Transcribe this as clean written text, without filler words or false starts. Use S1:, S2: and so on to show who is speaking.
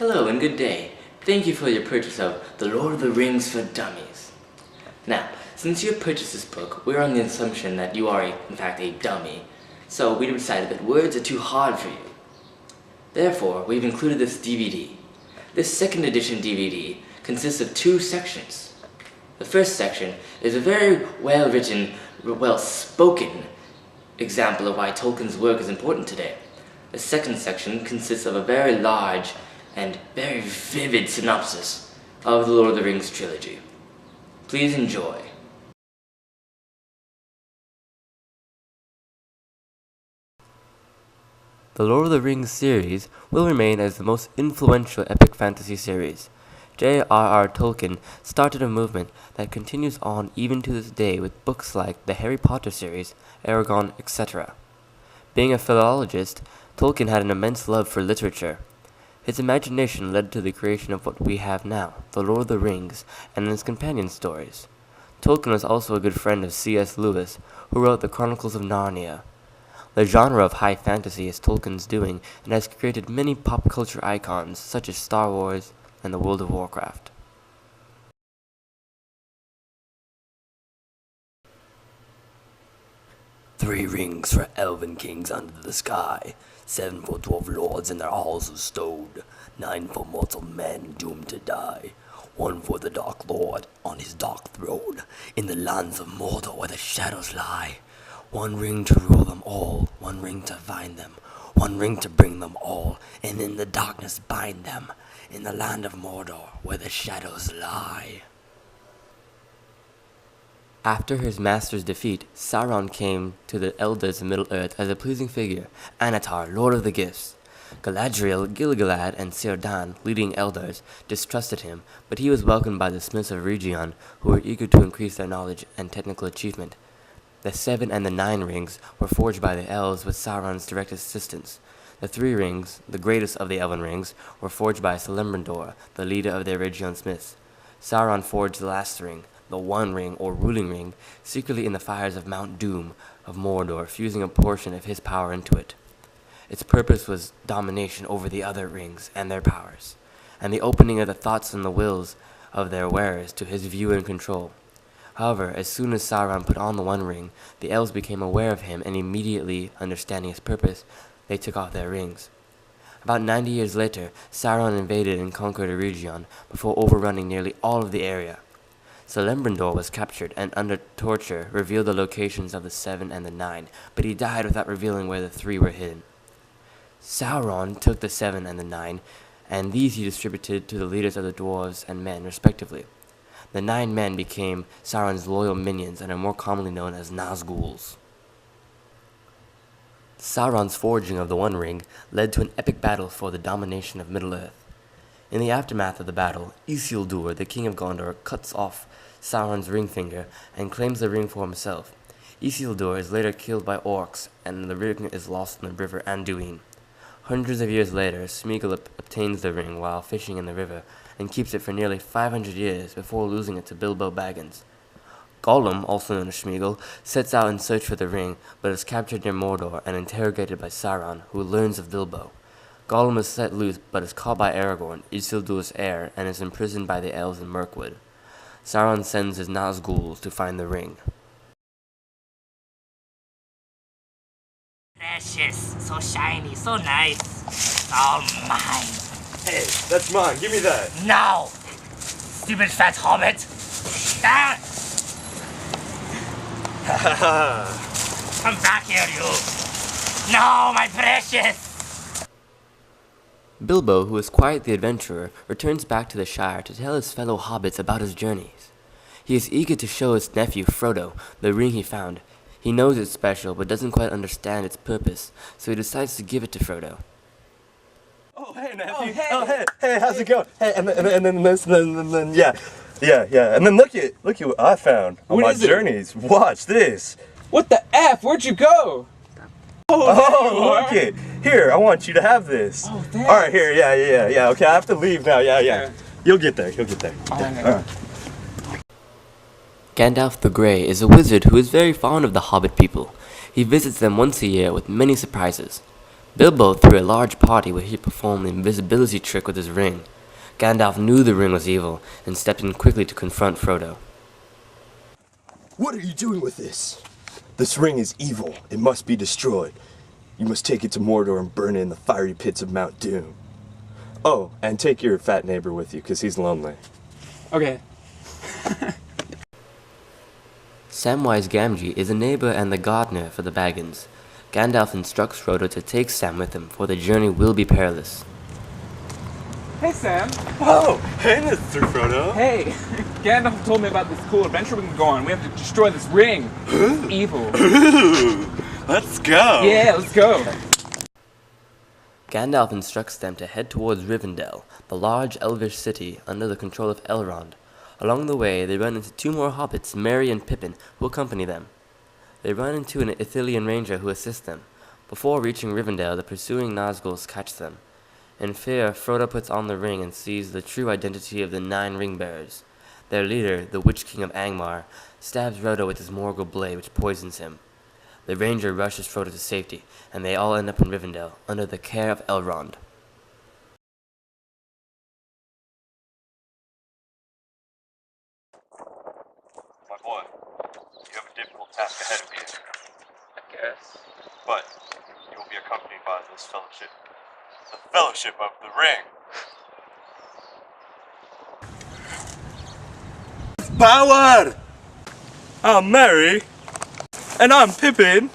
S1: Hello and good day. Thank you for your purchase of The Lord of the Rings for Dummies. Now, since you have purchased this book, we're on the assumption that you are, in fact, a dummy, so we decided that words are too hard for you. Therefore, we've included this DVD. This second edition DVD consists of two sections. The first section is a very well-written, well-spoken example of why Tolkien's work is important today. The second section consists of a very large and very vivid synopsis of the Lord of the Rings trilogy. Please enjoy.
S2: The Lord of the Rings series will remain as the most influential epic fantasy series. J.R.R. Tolkien started a movement that continues on even to this day with books like the Harry Potter series, Aragon, etc. Being a philologist, Tolkien had an immense love for literature. His imagination led to the creation of what we have now, The Lord of the Rings, and its companion stories. Tolkien was also a good friend of C.S. Lewis, who wrote the Chronicles of Narnia. The genre of high fantasy is Tolkien's doing and has created many pop culture icons such as Star Wars and the World of Warcraft.
S3: Three rings for elven kings under the sky, 7 for dwarf lords in their halls of stone, 9 for mortal men doomed to die, 1 for the Dark Lord on his dark throne, in the lands of Mordor where the shadows lie. 1 ring to rule them all, 1 ring to find them, 1 ring to bring them all, and in the darkness bind them, in the land of Mordor where the shadows lie.
S2: After his master's defeat, Sauron came to the elders of Middle-earth as a pleasing figure, Anatar, Lord of the Gifts. Galadriel, Gil-galad, and Círdan, leading elders, distrusted him, but he was welcomed by the smiths of Rhuidean, who were eager to increase their knowledge and technical achievement. The 7 and the 9 rings were forged by the elves with Sauron's direct assistance. The 3 rings, the greatest of the elven rings, were forged by Celebrimbor, the leader of the Rhuidean smiths. Sauron forged the last ring, the One Ring or ruling ring, secretly in the fires of Mount Doom of Mordor, fusing a portion of his power into it. Its purpose was domination over the other rings and their powers, and the opening of the thoughts and the wills of their wearers to his view and control. However, as soon as Sauron put on the One Ring, the elves became aware of him, and immediately understanding his purpose, they took off their rings. About 90 years later, Sauron invaded and conquered Rhuidean before overrunning nearly all of the area. Celebrimbor was captured and, under torture, revealed the locations of the 7 and the 9, but he died without revealing where the 3 were hidden. Sauron took the 7 and the 9, and these he distributed to the leaders of the dwarves and men, respectively. The 9 men became Sauron's loyal minions and are more commonly known as Nazguls. Sauron's forging of the One Ring led to an epic battle for the domination of Middle-earth. In the aftermath of the battle, Isildur, the king of Gondor, cuts off Sauron's ring finger and claims the ring for himself. Isildur is later killed by orcs, and the ring is lost in the river Anduin. Hundreds of years later, Smeagol obtains the ring while fishing in the river, and keeps it for nearly 500 years before losing it to Bilbo Baggins. Gollum, also known as Smeagol, sets out in search for the ring, but is captured near Mordor and interrogated by Sauron, who learns of Bilbo. Gollum is set loose, but is caught by Aragorn, Isildur's heir, and is imprisoned by the elves in Mirkwood. Sauron sends his Nazguls to find the ring.
S4: Precious, so shiny, so nice. It's all mine.
S5: Hey, that's mine. Give me that.
S4: Now! Stupid fat hobbit! Ah! Come back here, you! No, my precious!
S2: Bilbo, who is quite the adventurer, returns back to the Shire to tell his fellow hobbits about his journeys. He is eager to show his nephew, Frodo, the ring he found. He knows it's special, but doesn't quite understand its purpose, so he decides to give it to Frodo.
S5: Oh, hey, nephew. Hey, how's it going? Hey, and then, yeah. And then look at what I found on my journeys. Watch this.
S6: What the F? Where'd you go?
S5: Oh, look it. Here, I want you to have this.
S6: Oh, thanks.
S5: All right, here, yeah. Okay, I have to leave now. Yeah. You'll get there.
S6: All right.
S2: Gandalf the Grey is a wizard who is very fond of the Hobbit people. He visits them once a year with many surprises. Bilbo threw a large party where he performed the invisibility trick with his ring. Gandalf knew the ring was evil and stepped in quickly to confront Frodo.
S5: What are you doing with this? This ring is evil. It must be destroyed. You must take it to Mordor and burn it in the fiery pits of Mount Doom. Oh, and take your fat neighbor with you, because he's lonely.
S6: Okay.
S2: Samwise Gamgee is a neighbor and the gardener for the Baggins. Gandalf instructs Frodo to take Sam with him, for the journey will be perilous.
S6: Hey, Sam.
S5: Oh, hey, Mr. Frodo.
S6: Hey. Gandalf told me about this cool adventure we can go on. We have to destroy this ring. It's evil.
S5: Let's go.
S6: Yeah, let's go.
S2: Gandalf instructs them to head towards Rivendell, the large elvish city under the control of Elrond. Along the way, they run into two more hobbits, Merry and Pippin, who accompany them. They run into an Ithilien ranger who assists them. Before reaching Rivendell, the pursuing Nazguls catch them. In fear, Frodo puts on the ring and sees the true identity of the 9 ring-bearers. Their leader, the Witch King of Angmar, stabs Frodo with his Morgul blade, which poisons him. The ranger rushes Frodo to safety, and they all end up in Rivendell, under the care of Elrond.
S5: My boy, you have a difficult task ahead of you.
S6: I guess.
S5: But you will be accompanied by this fellowship. The Fellowship of the Ring. Power! I'm Merry. And I'm Pippin.